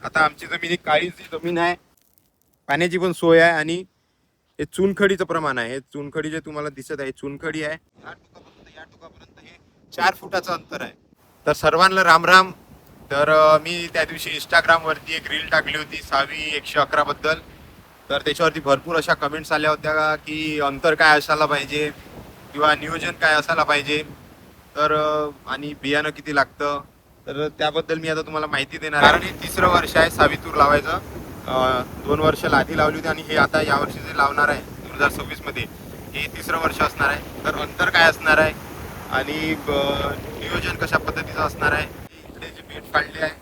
आता आमची जमीन ही काळीची जमीन आहे, पाण्याची पण सोय आहे आणि हे चुनखडीचं प्रमाण आहे. हे चुनखडी जे तुम्हाला दिसत आहे चुनखडी आहे. या टोकापर्यंत हे 4 फुटाचं अंतर आहे. तर सर्वांना राम राम. तर मी त्या दिवशी इंस्टाग्राम वरती एक रील टाकली होती 6.111 बद्दल. तर त्याच्यावरती भरपूर अशा कमेंट्स आल्या होत्या की अंतर काय असायला पाहिजे किंवा नियोजन काय असायला पाहिजे, तर आणि बियाणं किती लागतं. तर त्याबद्दल मी आता तुम्हाला माहिती देणार आहे. कारण हे 3रं वर्ष आहे सावी तूर लावायचं. 2 वर्ष आधी लावली होती आणि हे आता यावर्षी जे लावणार आहे 2026 मध्ये हे 3रं वर्ष असणार आहे. तर अंतर काय असणार आहे आणि नियोजन कशा पद्धतीचं असणार आहे. इकडे जे बेड फाडले आहे,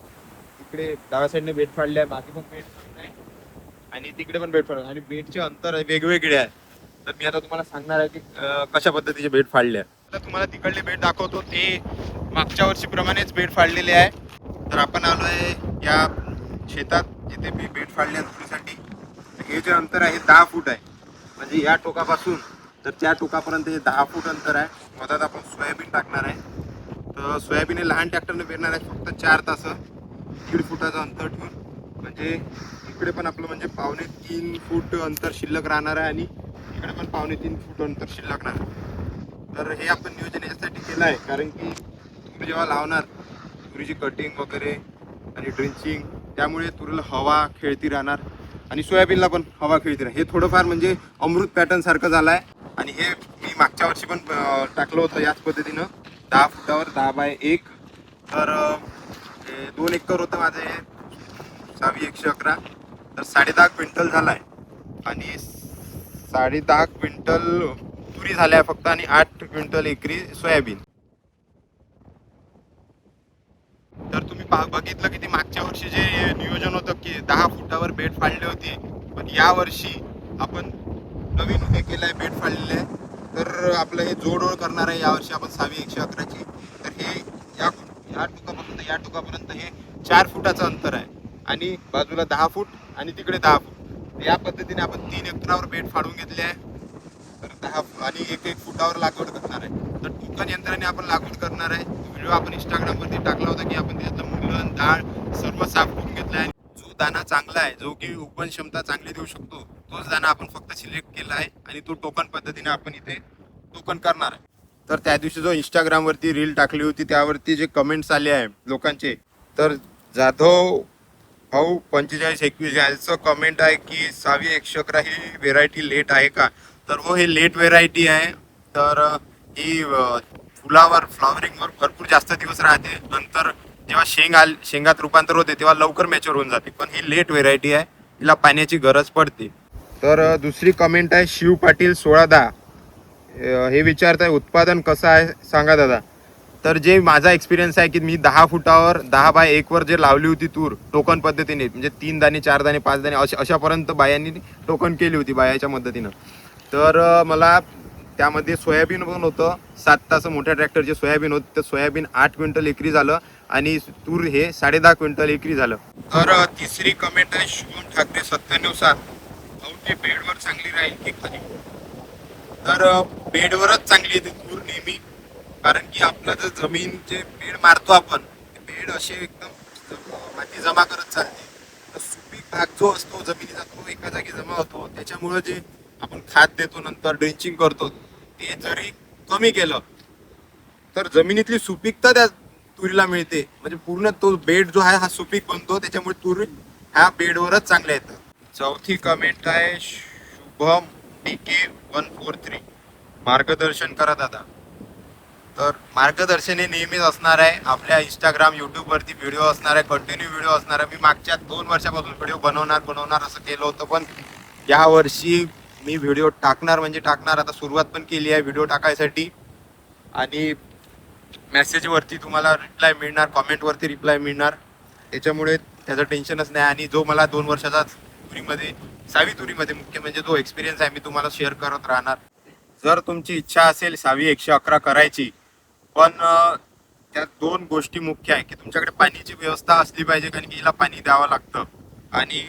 इकडे डाव्या साईडने बेड फाडले आहे, बाकी पण बेड फाडले आहे आणि तिकडे पण बेड फाडले आणि बेडचे अंतर वेगवेगळे आहे. तर मी आता तुम्हाला सांगणार आहे की कशा पद्धतीचे बेड फाडले आहे. तर तुम्हाला तिकडले बेड दाखवतो, ते मागच्या वर्षीप्रमाणेच बेड फाडलेले आहे. तर आपण आलो आहे या शेतात जिथे मी बेड फाडले तुरीसाठी. हे जे अंतर आहे 10 फूट आहे. म्हणजे या टोकापासून तर त्या टोकापर्यंत हे 10 फूट अंतर आहे. मधात आपण सोयाबीन टाकणार आहे. तर सोयाबीन हे लहान ट्रॅक्टरने पेरणार आहे फक्त 4 तास 1.5 फुटाचं अंतर ठेवून. म्हणजे इकडे पण आपलं म्हणजे 2.25 फूट अंतर शिल्लक राहणार आहे आणि इकडे पण 2.25 फूट अंतर शिल्लक राहणार. तर हे आपण नियोजन यासाठी केलं आहे कारण की तुम्ही जेव्हा लावणार तुरीची कटिंग वगैरे आणि ड्रिंचिंग, त्यामुळे तुरीला हवा खेळती राहणार आणि सोयाबीनला पण हवा खेळती राहणार. हे थोडंफार म्हणजे अमृत पॅटर्न सारखं झालं आहे. आणि हे मी मागच्या वर्षी पण टाकलं होतं याच पद्धतीनं 10 फुटावर 10x1. तर 2 एकर होतं माझं हे 6.111. तर 10.5 क्विंटल झाला आहे आणि 10.5 क्विंटल तुरी झाल्या फक्त आणि 8 क्विंटल एकरी सोयाबीन. तर तुम्ही बघितलं की ते मागच्या वर्षी जे नियोजन होतं की 10 फुटावर बेड फाडले होते, पण या वर्षी आपण नवीन हे केलं आहे, बेड फाडलेलं आहे. तर आपलं हे जोडओळ करणार आहे यावर्षी आपण 6.111ची. तर हे या टोकापासून या टोकापर्यंत हे 4 फुटाचं अंतर आहे आणि बाजूला 10 फूट आणि तिकडे 10 फूट. या पद्धतीने आपण 3 एकरावर बेड फाडून घेतले आहे. तर 10 आणि 1 फुटावर लागवड करणार आहे. तर टोकन यंत्राने आपण लागवड करणार आहे. व्हिडिओ आपण इंस्टाग्रामवरती टाकला होता की आपण त्याचं मुलं डाळ सर्व साफ करून घेतलं आहे. जो दाना चांगला आहे, जो की उपन क्षमता चांगली देऊ शकतो, तोच दाना आपण फक्त सिलेक्ट केला आहे आणि तो टोकन पद्धतीने आपण इथे टोकन करणार आहे. तर त्या दिवशी जो इंस्टाग्रामवरती रील टाकली होती त्यावरती जे कमेंट्स आले आहे लोकांचे, तर जाधव भाऊ 4521 याचं कमेंट आहे की 6.111 ही व्हेरायटी लेट आहे का. तर हो, हे लेट व्हेरायटी आहे. तर ही फ्लॉवरिंगवर भरपूर जास्त दिवस राहते. नंतर जेव्हा शेंगात रूपांतर होते तेव्हा लवकर मॅच्युअर होऊन जाते. पण ही लेट व्हेरायटी आहे, तिला पाण्याची गरज पडते. तर दुसरी कमेंट आहे शिव पाटील 1610. हे विचारत आहे उत्पादन कसं आहे सांगा दादा. तर जे माझा एक्सपिरियन्स आहे की मी 10 फुटावर 10x1 वर जे लावली होती तूर टोकन पद्धतीने, म्हणजे 3 दाणे 4 दाणे 5 दाणे अशापर्यंत बायांनी टोकन केली होती बायाच्या मदतीनं. तर मला त्यामध्ये सोयाबीन पण होतं 7 तास मोठ्या ट्रॅक्टरचे सोयाबीन होतं. तर सोयाबीन 8 क्विंटल एकरी झालं आणि तूर हे 10.5 क्विंटल एकरी झालं. तर तिसरी कमेंट आहे शुभम ठाकरे 97 भाऊ बेडवर चांगली राहील की खाली. तर बेडवरच चांगली येते तूर नेहमी. कारण की आपलं जर जमीनचे बेड मारतो आपण, बेड असे एकदम माती जमा करत चालते. तर सुपीक भाग जो असतो जमिनीचा तो एका जागी जमा होतो. त्याच्यामुळे जे आपण खात देतो नंतर ड्रेंचिंग करतो, ते जरी कमी केलं तर जमिनीतली सुपीकता त्या तुरीला मिळते. म्हणजे पूर्ण तो बेड जो आहे हा सुपीक बनतो. त्याच्यामुळे तूर ह्या बेडवरच चांगल्या येतं. चौथी कमेंट आहे शुभम DK 143 मार्गदर्शन करा दादा. तर मार्गदर्शन हे नेहमीच असणार आहे. आपल्या इंस्टाग्राम यूट्यूबवरती व्हिडिओ असणार आहे, कंटिन्यू व्हिडिओ असणार आहे. मी मागच्या 2 वर्षापासून व्हिडिओ बनवणार असं केलं होतं, पण या वर्षी मी व्हिडिओ टाकणार म्हणजे टाकणार. आता सुरुवात पण केली आहे व्हिडिओ टाकायसाठी आणि मेसेजवरती तुम्हाला रिप्लाय मिळणार, कॉमेंटवरती रिप्लाय मिळणार. त्याच्यामुळे त्याचं टेन्शनच नाही. आणि जो मला 2 वर्षाचा तुरीमध्ये सावी तुरीमध्ये मुख्य म्हणजे जो एक्सपिरियन्स आहे मी तुम्हाला शेअर करत राहणार. जर तुमची इच्छा असेल 6.111 करायची, पण त्यात 2 गोष्टी मुख्य आहे की तुमच्याकडे पाण्याची व्यवस्था असली पाहिजे कारण की हिला पाणी द्यावं लागतं. आणि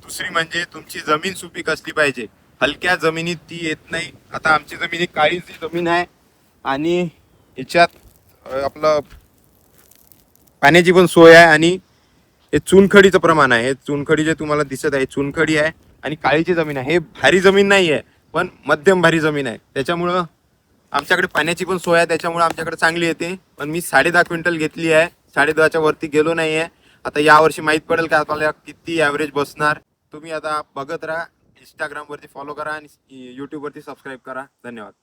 दुसरी म्हणजे तुमची जमीन सुपीक असली पाहिजे. हलक्या जमिनीत ती येत नाही. आता आमची जमीन ही काळीची जमीन आहे आणि याच्यात आपलं पाण्याची पण सोय आहे आणि हे चुनखडीचं प्रमाण आहे. हे चुनखडी जे तुम्हाला दिसत आहे चुनखडी आहे आणि काळीची जमीन आहे. हे भारी जमीन नाही आहे पण मध्यम भारी जमीन आहे. त्याच्यामुळं आमच्याकडे पाण्याची पण सोय आहे, त्याच्यामुळे आमच्याकडे चांगली येते. पण मी 10.5 क्विंटल घेतली आहे, 10.5च्या वरती गेलो नाही आहे. आता यावर्षी माहीत पडेल का आपल्याला किती ॲव्हरेज बसणार. तुम्ही आता बघत राहा, इंस्टाग्रामवरती फॉलो करा आणि यूट्यूबवरती सबस्क्राईब करा. धन्यवाद.